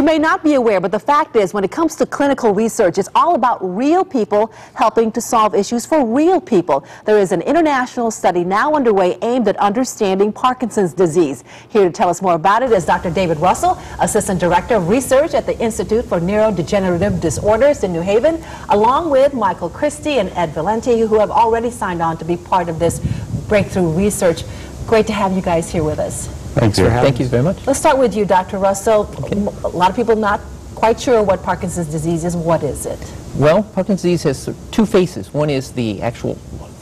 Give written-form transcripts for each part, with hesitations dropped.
You may not be aware, but the fact is, when it comes to clinical research, it's all about real people helping to solve issues for real people. There is an international study now underway aimed at understanding Parkinson's disease. Here to tell us more about it is Dr. David Russell, Assistant Director of Research at the Institute for Neurodegenerative Disorders in New Haven, along with Michael Christie and Ed Valenti, who have already signed on to be part of this breakthrough research. Great to have you guys here with us. Thanks for having us. Thank you very much. Let's start with you, Dr. Russell. Okay. A lot of people not quite sure what Parkinson's disease is. What is it? Well, Parkinson's disease has two phases. One is the actual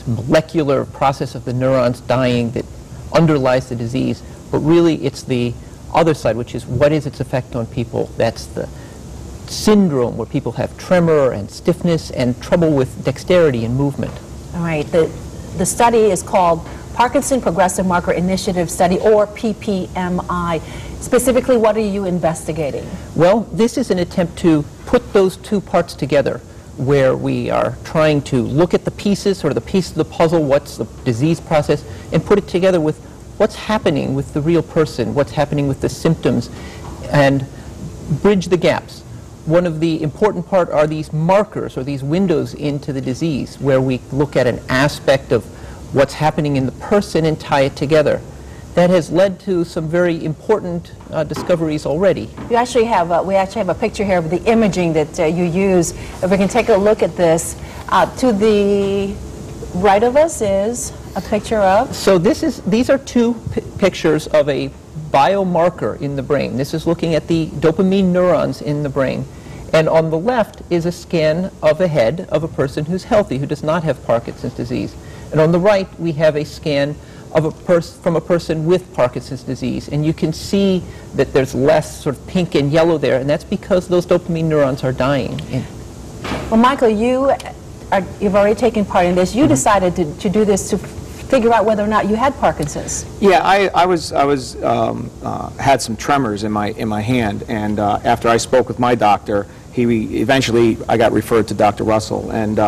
molecular process of the neurons dying that underlies the disease, but really it's the other side, which is what is its effect on people. That's the syndrome where people have tremor and stiffness and trouble with dexterity and movement. All right. The study is called Parkinson Progressive Marker Initiative Study, or PPMI. Specifically, what are you investigating? Well, this is an attempt to put those two parts together, where we are trying to look at the pieces, sort of the piece of the puzzle, what's the disease process, and put it together with what's happening with the real person, what's happening with the symptoms, and bridge the gaps. One of the important part are these markers, or these windows into the disease, where we look at an aspect of what's happening in the person and tie it together. That has led to some very important discoveries already. You actually have we actually have a picture here of the imaging that you use. If we can take a look at this, to the right of us is a picture of. So these are two pictures of a biomarker in the brain. This is looking at the dopamine neurons in the brain. And on the left is a scan of a head of a person who's healthy, who does not have Parkinson's disease. And on the right, we have a scan of from a person with Parkinson's disease. And you can see that there's less sort of pink and yellow there, and that's because those dopamine neurons are dying. Well, Michael, you've already taken part in this. You decided to do this to figure out whether or not you had Parkinson's. Yeah, I had some tremors in my hand, and after I spoke with my doctor, eventually I got referred to Dr. Russell, and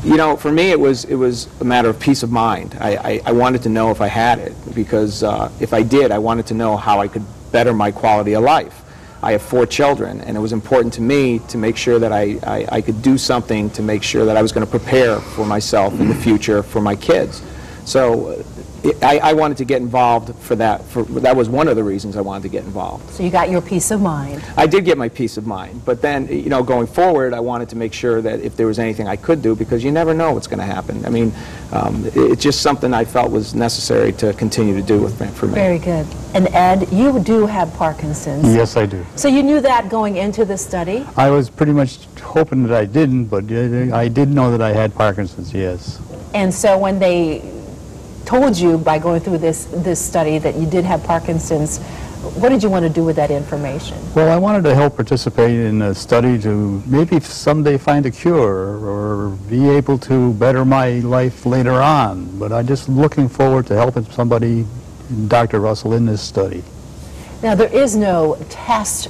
you know, for me it was a matter of peace of mind. I wanted to know if I had it, because if I did, I wanted to know how I could better my quality of life. I have 4 children, and it was important to me to make sure that I could do something to make sure that I was going to prepare for myself in the future for my kids. So I wanted to get involved for that. That was one of the reasons I wanted to get involved. So you got your peace of mind. I did get my peace of mind, but then, you know, going forward, I wanted to make sure that if there was anything I could do, because you never know what's going to happen. I mean, it's just something I felt was necessary to continue to do for me. Very good. And Ed, you do have Parkinson's. Yes, I do. So you knew that going into the study? I was pretty much hoping that I didn't, but I did know that I had Parkinson's, yes. And so when they told you by going through this study that you did have Parkinson's, what did you want to do with that information? Well, I wanted to help participate in a study to maybe someday find a cure or be able to better my life later on. But I'm just looking forward to helping somebody, Dr. Russell, in this study. Now, there is no test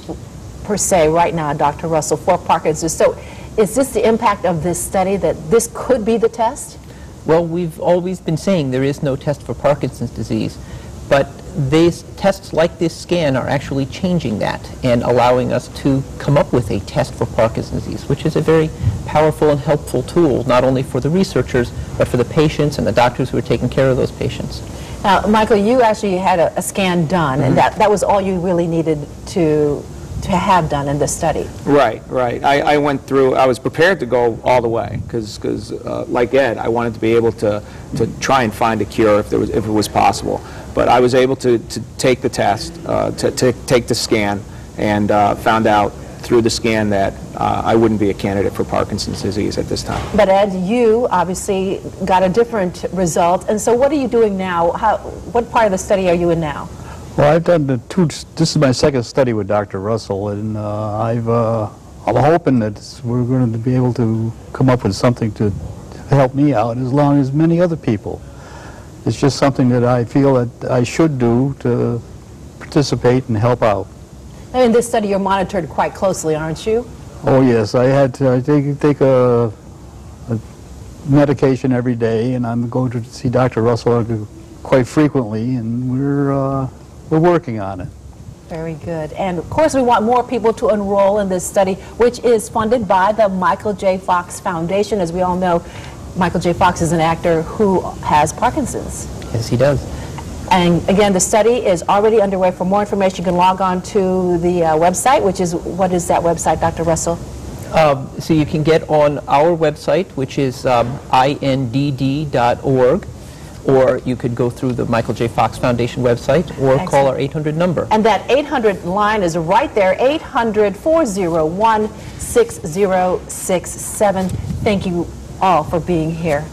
per se right now, Dr. Russell, for Parkinson's. So is this the impact of this study, that this could be the test? Well, we've always been saying there is no test for Parkinson's disease, but these tests like this scan are actually changing that and allowing us to come up with a test for Parkinson's disease, which is a very powerful and helpful tool, not only for the researchers, but for the patients and the doctors who are taking care of those patients. Now, Michael, you actually had a scan done, and that was all you really needed to have done in this study. Right, right. I went through, I was prepared to go all the way, because like Ed, I wanted to be able to try and find a cure if it was possible. But I was able to take the test, to take the scan, and found out through the scan that I wouldn't be a candidate for Parkinson's disease at this time. But Ed, you obviously got a different result, and so what are you doing now? What part of the study are you in now? Well, I've done this is my second study with Dr. Russell, and I'm hoping that we're going to be able to come up with something to help me out as long as many other people. It's just something that I feel that I should do to participate and help out. Now, in this study, you're monitored quite closely, aren't you? Oh, yes. I had to take a medication every day, and I'm going to see Dr. Russell quite frequently, and we're working on it. Very good. And of course, we want more people to enroll in this study, which is funded by the Michael J. Fox Foundation. As we all know, Michael J. Fox is an actor who has Parkinson's. Yes, he does. And again, the study is already underway. For more information, you can log on to the website, which is, what is that website, Dr. Russell? So you can get on our website, which is INDD.org, or you could go through the Michael J. Fox Foundation website, or call our 800 number. And that 800 line is right there, 800-401-6067. Thank you all for being here.